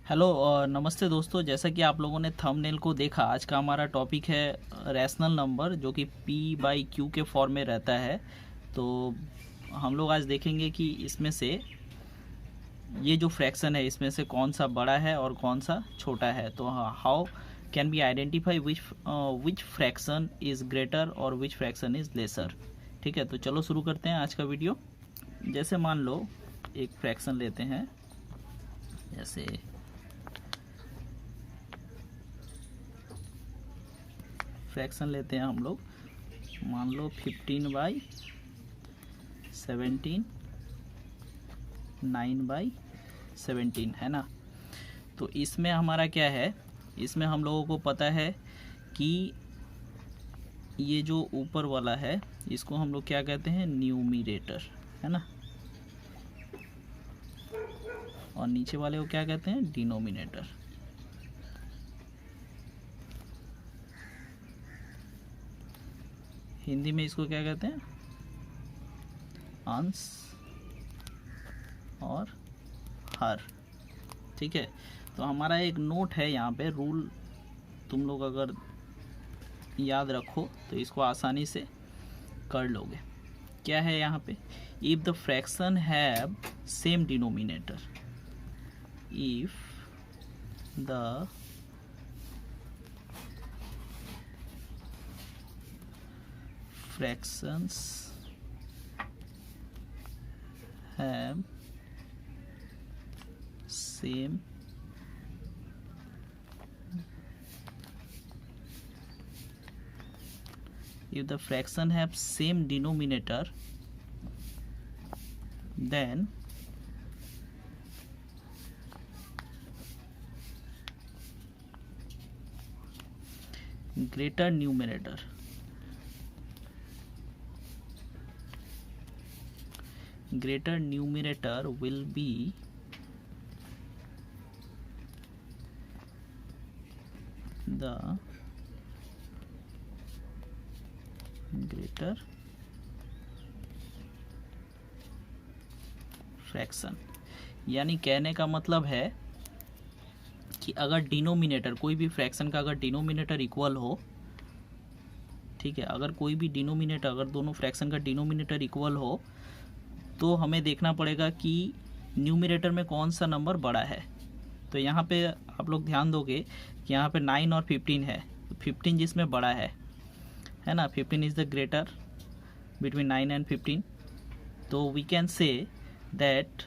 Hello और नमस्ते दोस्तों। जैसा कि आप लोगों ने थंबनेल को देखा, आज का हमारा टॉपिक है रैशनल नंबर जो कि पी बाई क्यू के फॉर्म में रहता है। तो हम लोग आज देखेंगे कि इसमें से ये जो फ्रैक्शन है इसमें से कौन सा बड़ा है और कौन सा छोटा है। तो how can be identify which fraction is greater और विच फ्रैक्शन इज़ लेसर। ठीक है, तो चलो शुरू करते हैं आज का वीडियो। जैसे मान लो एक फ्रैक्शन लेते हैं, जैसे फ्रैक्शन लेते हैं हम लोग, मान लो 15/17, 9/17 है ना। तो इसमें हमारा क्या है, इसमें हम लोगों को पता है कि ये जो ऊपर वाला है इसको हम लोग क्या कहते हैं, न्यूमिरेटर है ना, और नीचे वाले को क्या कहते हैं, डिनोमिनेटर। हिंदी में इसको क्या कहते हैं, अंश और हर। ठीक है, तो हमारा एक नोट है यहाँ पे, रूल तुम लोग अगर याद रखो तो इसको आसानी से कर लोगे। क्या है यहाँ पे, if the fraction have same denominator, if the fractions have same if the fraction have same denominator, then greater numerator will be the greater fraction. यानी कहने का मतलब है कि अगर डिनोमिनेटर, कोई भी फ्रैक्शन का अगर डिनोमिनेटर इक्वल हो, ठीक है, अगर कोई भी डिनोमिनेटर, अगर दोनों फ्रैक्शन का डिनोमिनेटर इक्वल हो तो हमें देखना पड़ेगा कि न्यूमिनेटर में कौन सा नंबर बड़ा है। तो यहाँ पे आप लोग ध्यान दोगे कि यहाँ पे 9 और 15 है, 15 जिसमें बड़ा है ना, 15 is the greater between 9 and 15। तो we can say that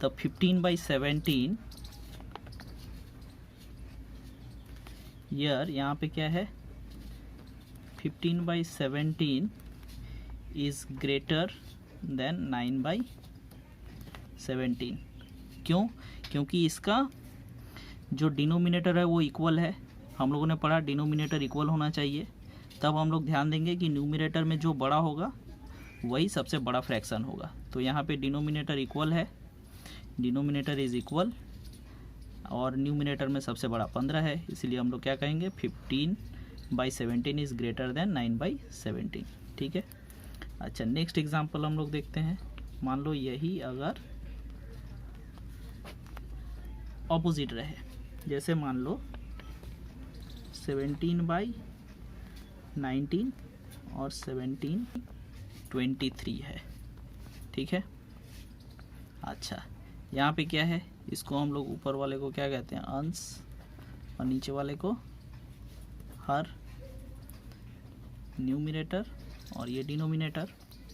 the 15/17 यहाँ पे क्या है, 15/17 इज़ ग्रेटर देन 9/17। क्यों? क्योंकि इसका जो डिनोमिनेटर है वो इक्वल है। हम लोगों ने पढ़ा डिनोमिनेटर इक्वल होना चाहिए, तब हम लोग ध्यान देंगे कि न्यूमिनेटर में जो बड़ा होगा वही सबसे बड़ा फ्रैक्शन होगा। तो यहाँ पे डिनोमिनेटर इक्वल है, डिनोमिनेटर इज़ इक्वल, और न्यूमिनेटर में सबसे बड़ा 15 है, इसीलिए हम लोग क्या कहेंगे, 15/17 इज़ ग्रेटर देन 9/17। ठीक है, अच्छा नेक्स्ट एग्जांपल हम लोग देखते हैं। मान लो यही अगर ऑपोजिट रहे, जैसे मान लो 17/19 और 17/23 है। ठीक है, अच्छा यहाँ पे क्या है, इसको हम लोग ऊपर वाले को क्या कहते हैं, अंश, और नीचे वाले को हर, न्यूमिनेटर और ये डिनोमिनेटर।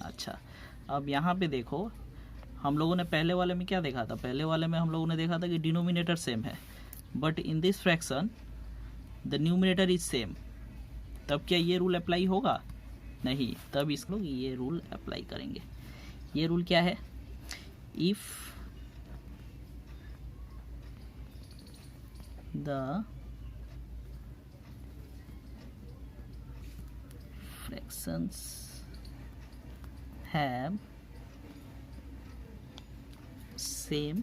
अच्छा अब यहाँ पे देखो, हम लोगों ने पहले वाले में क्या देखा था, पहले वाले में हम लोगों ने देखा था कि डिनोमिनेटर सेम है, but in this fraction the numerator is same. तब क्या ये रूल अप्लाई होगा? नहीं, तब इस लोग ये रूल अप्लाई करेंगे। ये रूल क्या है, if the fractions have same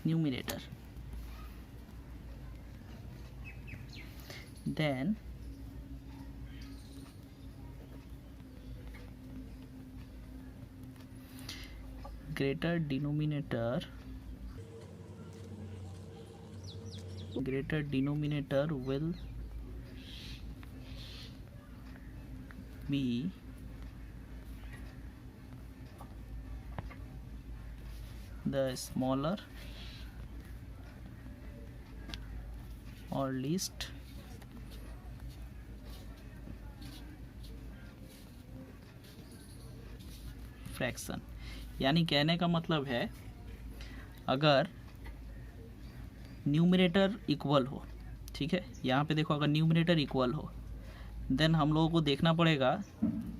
numerator, then greater denominator will be the smaller or least fraction. यानी कहने का मतलब है अगर न्यूमरेटर इक्वल हो, ठीक है, यहाँ पे देखो अगर न्यूमरेटर इक्वल हो देन हम लोगों को देखना पड़ेगा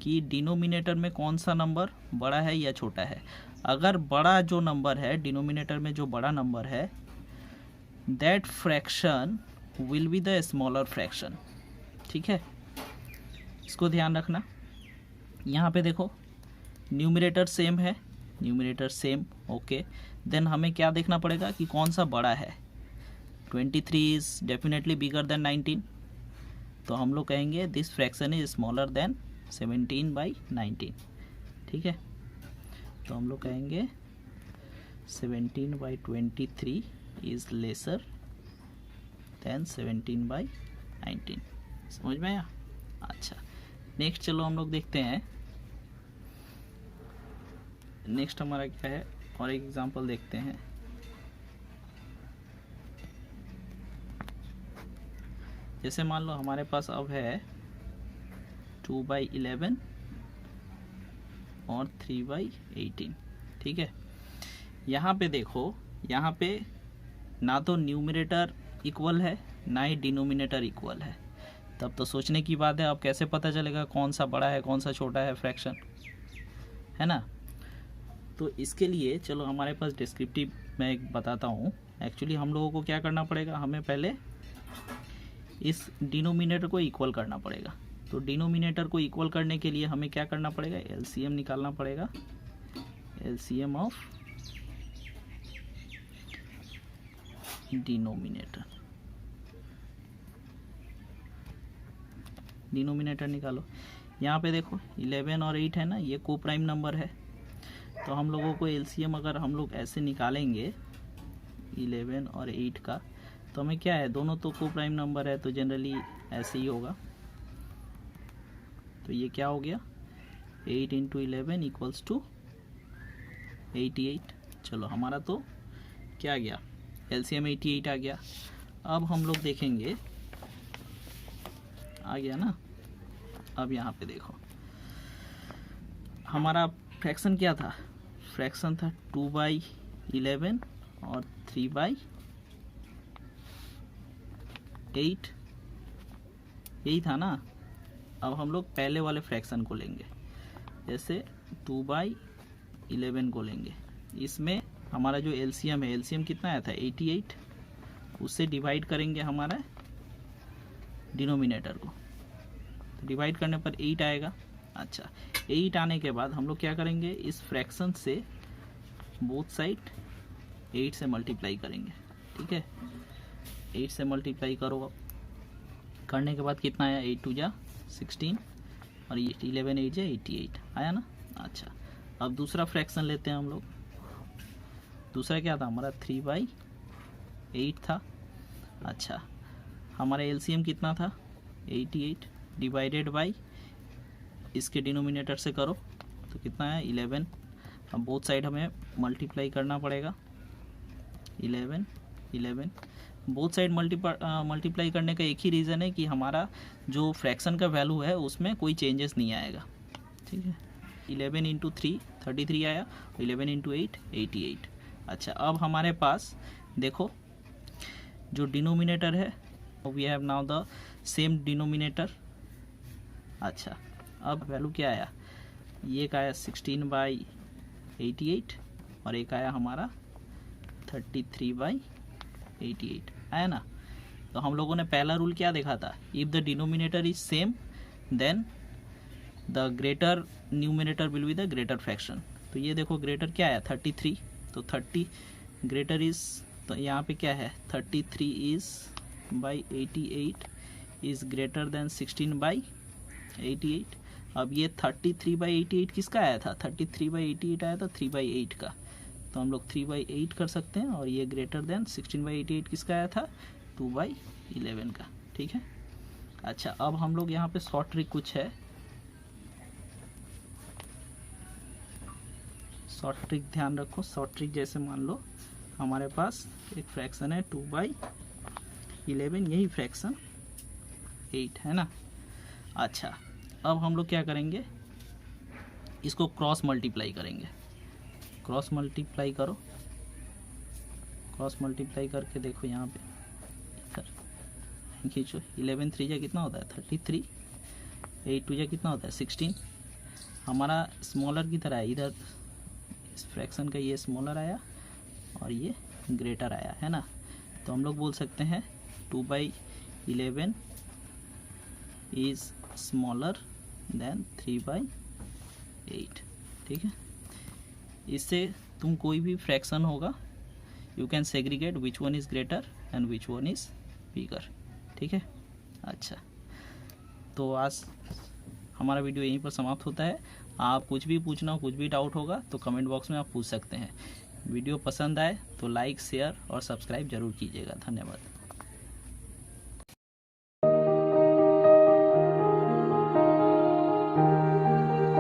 कि डिनोमिनेटर में कौन सा नंबर बड़ा है या छोटा है। अगर बड़ा जो नंबर है, डिनोमिनेटर में जो बड़ा नंबर है, that fraction will be the smaller fraction. ठीक है, इसको ध्यान रखना। यहाँ पे देखो न्यूमरेटर सेम है, न्यूमरेटर सेम, ओके। देन हमें क्या देखना पड़ेगा कि कौन सा बड़ा है। 23 इज़ डेफिनेटली बिगर देन 19, तो हम लोग कहेंगे this fraction is smaller than 17/19। ठीक है, तो हम लोग कहेंगे 17/23 इज लेसर देन 17/19। समझ में आया? अच्छा, नेक्स्ट चलो हम लोग देखते हैं। नेक्स्ट हमारा क्या है, और एक एग्जांपल देखते हैं। जैसे मान लो हमारे पास अब है 2/11 और 3/18। ठीक है, यहाँ पे देखो, यहाँ पे ना तो न्यूमरेटर इक्वल है ना ही डिनोमिनेटर इक्वल है। तब तो सोचने की बात है, अब कैसे पता चलेगा कौन सा बड़ा है कौन सा छोटा है फ्रैक्शन, है ना। तो इसके लिए चलो हमारे पास डिस्क्रिप्टिव मैं एक बताता हूँ। एक्चुअली हम लोगों को क्या करना पड़ेगा, हमें पहले इस डिनोमिनेटर को इक्वल करना पड़ेगा। तो डिनोमिनेटर को इक्वल करने के लिए हमें क्या करना पड़ेगा, एलसीएम निकालना पड़ेगा। एलसीएम ऑफ डिनोमिनेटर निकालो। यहाँ पे देखो 11 और 8 है ना, ये को प्राइम नंबर है। तो हम लोगों को एलसीएम अगर हम लोग ऐसे निकालेंगे 11 और 8 का, तो हमें क्या है, दोनों तो को प्राइम नंबर है तो जनरली ऐसे ही होगा। तो ये क्या हो गया, 8 × 11 इक्वल्स टू 88। चलो हमारा तो क्या गया, एलसीएम 88 आ गया। अब हम लोग देखेंगे, आ गया ना। अब यहाँ पे देखो हमारा फ्रैक्शन क्या था, फ्रैक्शन था 2/11 और 3/8, यही था ना। अब हम लोग पहले वाले फ्रैक्शन को लेंगे, जैसे 2/11 को लेंगे। इसमें हमारा जो एलसीएम है, एलसीएम कितना आया था 88, उससे डिवाइड करेंगे हमारा डिनोमिनेटर को, तो डिवाइड करने पर 8 आएगा। अच्छा, 8 आने के बाद हम लोग क्या करेंगे, इस फ्रैक्शन से बोथ साइड 8 से मल्टीप्लाई करेंगे। ठीक है, 8 से मल्टीप्लाई करो। अब करने के बाद कितना आया, 8 × 2 = 16 और 11 × 8 = 88 आया ना। अच्छा, अब दूसरा फ्रैक्शन लेते हैं हम लोग। दूसरा क्या था हमारा, 3/8 था। अच्छा, हमारा एलसीएम कितना था 88 डिवाइडेड बाई इसके डिनोमिनेटर से करो तो कितना है 11। अब बोथ साइड हमें मल्टीप्लाई करना पड़ेगा, 11 बोथ साइड मल्टीप्लाई करने का एक ही रीज़न है कि हमारा जो फ्रैक्शन का वैल्यू है उसमें कोई चेंजेस नहीं आएगा। ठीक है, 11 × 3 33 आया, 11 × 8 88। अच्छा, अब हमारे पास देखो जो डिनोमिनेटर है, we have now the same denominator. अच्छा, अब वैल्यू क्या आया, ये का आया 16/88 और एक आया हमारा 33/88 आया ना। तो हम लोगों ने पहला रूल क्या देखा था, if the denominator is same then the greater numerator will be the greater fraction. तो ये देखो ग्रेटर क्या आया 33, तो 30 ग्रेटर इज, तो यहाँ पे क्या है 33 is by 88 is greater than 16/88। अब ये 33/88 किसका आया था, 33/88 आया था 3/8 का। तो हम लोग 3/8 कर सकते हैं, और ये ग्रेटर देन 16/88 किसका आया था, 2/11 का। ठीक है, अच्छा अब हम लोग यहाँ पे शॉर्ट ट्रिक कुछ है, शॉर्ट ट्रिक ध्यान रखो। शॉर्ट ट्रिक जैसे मान लो हमारे पास एक फ्रैक्शन है 2/11, यही फ्रैक्शन 8 है ना। अच्छा अब हम लोग क्या करेंगे, इसको क्रॉस मल्टीप्लाई करेंगे। क्रॉस मल्टीप्लाई करो, क्रॉस मल्टीप्लाई करके देखो यहाँ पे इधर खींचो। 11 3 जा कितना होता है 33, 8 2 जा कितना होता है 16। हमारा स्मॉलर की तरह है, इधर इस फ्रैक्शन का ये स्मॉलर आया और ये ग्रेटर आया है ना। तो हम लोग बोल सकते हैं 2/11 इज स्मॉलर देन 3/8। ठीक है, इससे तुम कोई भी फ्रैक्शन होगा you can segregate which one is greater and which one is bigger. ठीक है, अच्छा तो आज हमारा वीडियो यहीं पर समाप्त होता है। आप कुछ भी पूछना हो, कुछ भी डाउट होगा तो कमेंट बॉक्स में आप पूछ सकते हैं। वीडियो पसंद आए तो लाइक शेयर और सब्सक्राइब जरूर कीजिएगा। धन्यवाद।